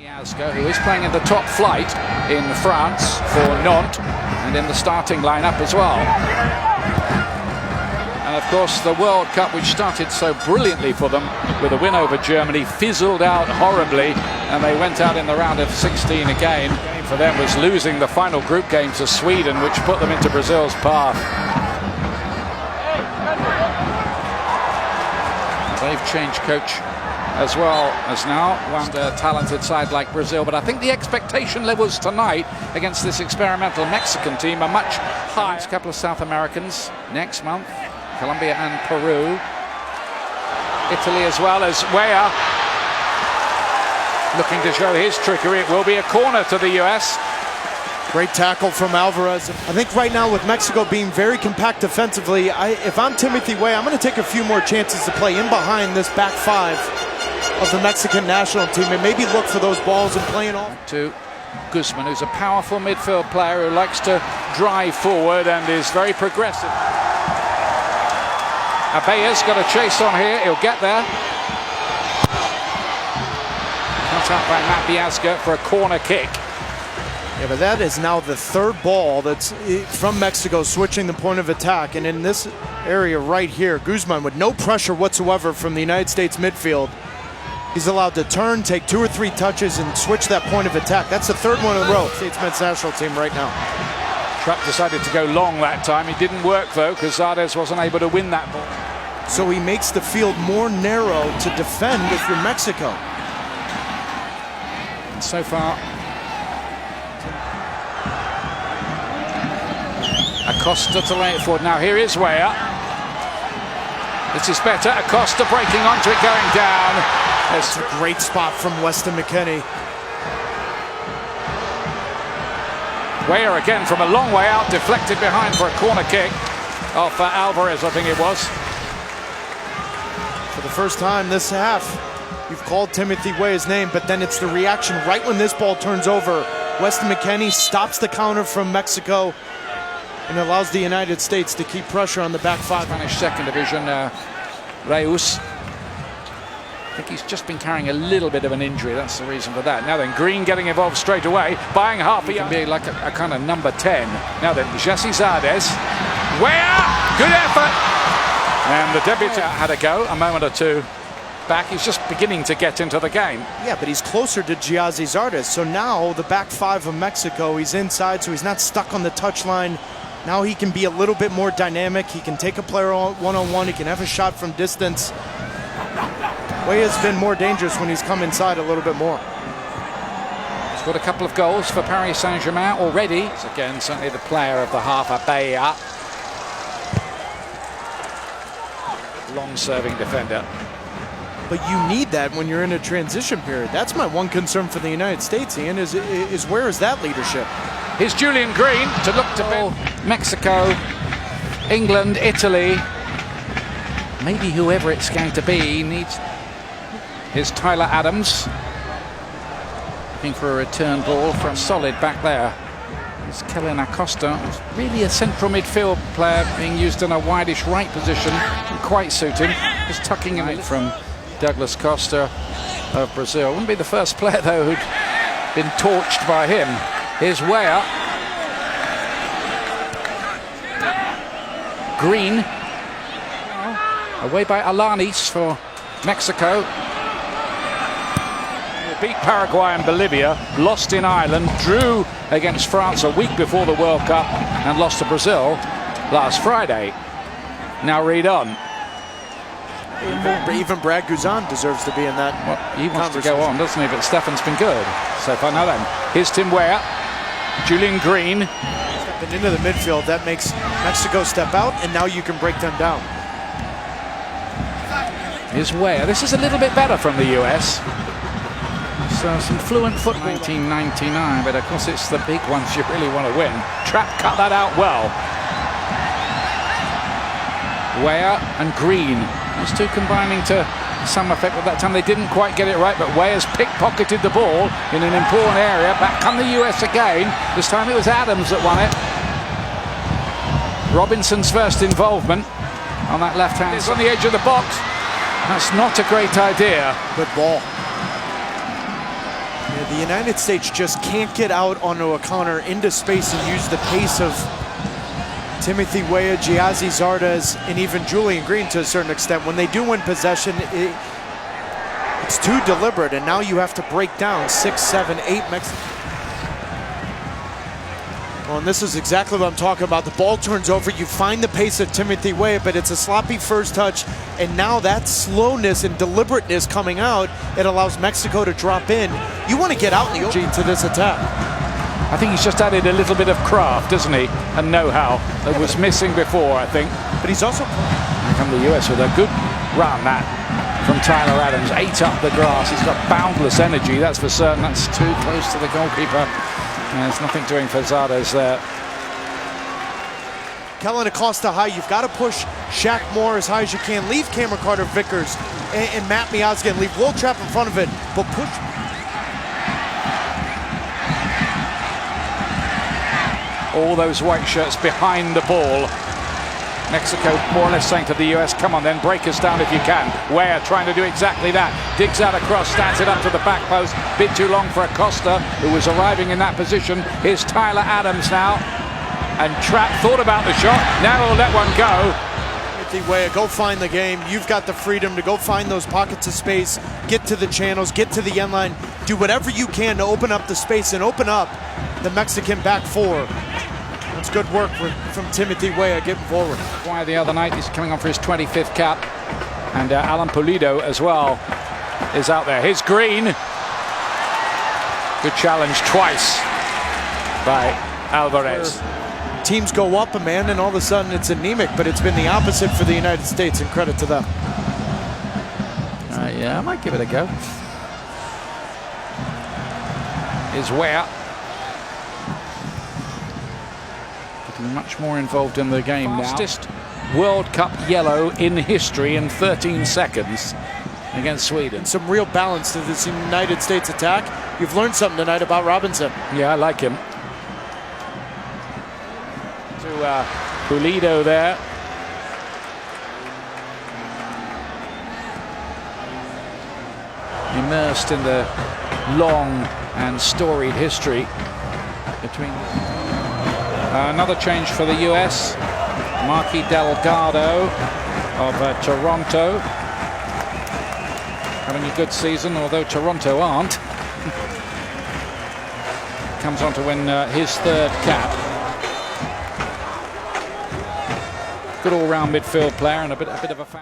Who is playing in the top flight in France for Nantes and in the starting lineup as well. And of course the World Cup, which started so brilliantly for them with a win over Germany, fizzled out horribly and they went out in the round of 16 again. The game for them was losing the final group game to Sweden, which put them into Brazil's path. They've changed coach as well as now, one talented side like Brazil, but I think the expectation levels tonight against this experimental Mexican team are much higher. A couple of South Americans next month, Colombia and Peru, Italy as well as Weah looking to show his trickery. It will be a corner to the US. Great tackle from Alvarez. I think right now with Mexico being very compact defensively, if I'm Timothy Weah, I'm going to take a few more chances to play in behind this back five of the Mexican national team and maybe look for those balls and playing off. To Usmnt, who's a powerful midfield player who likes to drive forward and is very progressive. Weah's got a chase on here, he'll get there. Cut up by Matt Biazga for a corner kick. Yeah, but that is now the third ball that's from Mexico switching the point of attack. And in this area right here, Usmnt with no pressure whatsoever from the United States midfield. He's allowed to turn, take 2 or 3 touches, and switch that point of attack. That's the third one in a row. States men's national team right now. Trapp decided to go long that time. It didn't work though, because Zardes wasn't able to win that ball. So he makes the field more narrow to defend if you're Mexico. And so far, Acosta to lay it forward. Now here is Weah. This is better. Acosta breaking onto it, going down. It's a great spot from Weston McKennie. Weah again from a long way out, deflected behind for a corner kick off Alvarez, I think it was. For the first time this half, you've called Timothy Weah's name, but then it's the reaction right when this ball turns over. Weston McKennie stops the counter from Mexico and allows the United States to keep pressure on the back five. Spanish second division, Reus. I think he's just been carrying a little bit of an injury. That's the reason for that. Now then, Green getting involved straight away, buying half a yard. Be like a kind of number 10. Now then, Jesse Zardes. Weah! Good effort! And the debutant had a go, a moment or two back. He's just beginning to get into the game. Yeah, but he's closer to Jesse Zardes. So now the back five of Mexico, he's inside, so he's not stuck on the touchline. Now he can be a little bit more dynamic. He can take a player one-on-one. He can have a shot from distance. Weah's been more dangerous when he's come inside a little bit more. He's got a couple of goals for Paris Saint-Germain already. It's again certainly the player of the half, Weah. Long-serving defender. But you need that when you're in a transition period. That's my one concern for the United States, Ian, is where is that leadership? Here's Julian Green to look to Mexico, England, Italy. Maybe whoever it's going to be needs. Here's Tyler Adams looking for a return ball from solid back there. It's Kellen Acosta, really a central midfield player being used in a wideish right position, quite suit him. Just tucking him in from Douglas Costa of Brazil. Wouldn't be the first player though who'd been torched by him. Here's Weah. Green. Away by Alanis for Mexico. Beat Paraguay and Bolivia, lost in Ireland, drew against France a week before the World Cup and lost to Brazil last Friday. Now read on. Even Brad Guzan deserves to be in that. Well, he wants to go on, doesn't he? But Stefan's been good so far. Now then, here's Tim Weah, Julian Green. Stepping into the midfield, that makes Mexico step out, and now you can break them down. Here's Weah. This is a little bit better from the US. So some fluent football. 1999, but of course it's the big ones you really want to win. Trapp cut that out well. Weah and Green. Those two combining to some effect at that time. They didn't quite get it right, but Weah's pickpocketed the ball in an important area. Back come the US again. This time it was Adams that won it. Robinson's first involvement on that left hand. It's on the edge of the box. That's not a great idea. Good ball. The United States just can't get out onto a counter into space and use the pace of Timothy Weah, Giazzi Zardes, and even Julian Green to a certain extent. When they do win possession, it's too deliberate, and now you have to break down 6, 7, 8 Mexicans. Well, and this is exactly what I'm talking about. The ball turns over, you find the pace of Timothy Weah, but it's a sloppy first touch, and now that slowness and deliberateness coming out, it allows Mexico to drop in. You want to get out in the open to this attack. I think he's just added a little bit of craft, doesn't he? And know-how that was missing before, I think. But he's also... Here come the US with a good run, that, from Tyler Adams. 8 up the grass. He's got boundless energy, that's for certain. That's too close to the goalkeeper. There's nothing doing for Zardes there. Kellen Acosta high. You've got to push Shaq Moore as high as you can. Leave Cameron Carter-Vickers and Matt Miazga and leave Will Trapp in front of it, but push... All those white shirts behind the ball. Mexico more or less saying to the US, come on then, break us down if you can. Weah trying to do exactly that. Digs out across, stands it up to the back post. Bit too long for Acosta, who was arriving in that position. Here's Tyler Adams now. And Trapp thought about the shot. Now he'll let one go. Weah, go find the game. You've got the freedom to go find those pockets of space, get to the channels, get to the end line, do whatever you can to open up the space and open up the Mexican back four. That's good work from Timothy Weah getting forward. Weah the other night, he's coming on for his 25th cap. And Alan Pulido as well is out there. Here's Green. Good challenge twice by Alvarez. Teams go up a man and all of a sudden it's anemic, but it's been the opposite for the United States, and credit to them. Yeah, I might give it a go. Here's Weah. Getting much more involved in the game now. Fastest World Cup yellow in history in 13 seconds against Sweden. Some real balance to this United States attack. You've learned something tonight about Robinson. Yeah, I like him. To Pulido there. Immersed in the long and storied history between. Another change for the US. Marky Delgado of Toronto. Having a good season, although Toronto aren't. Comes on to win his 3rd cap. Good all-round midfield player and a bit of a fan.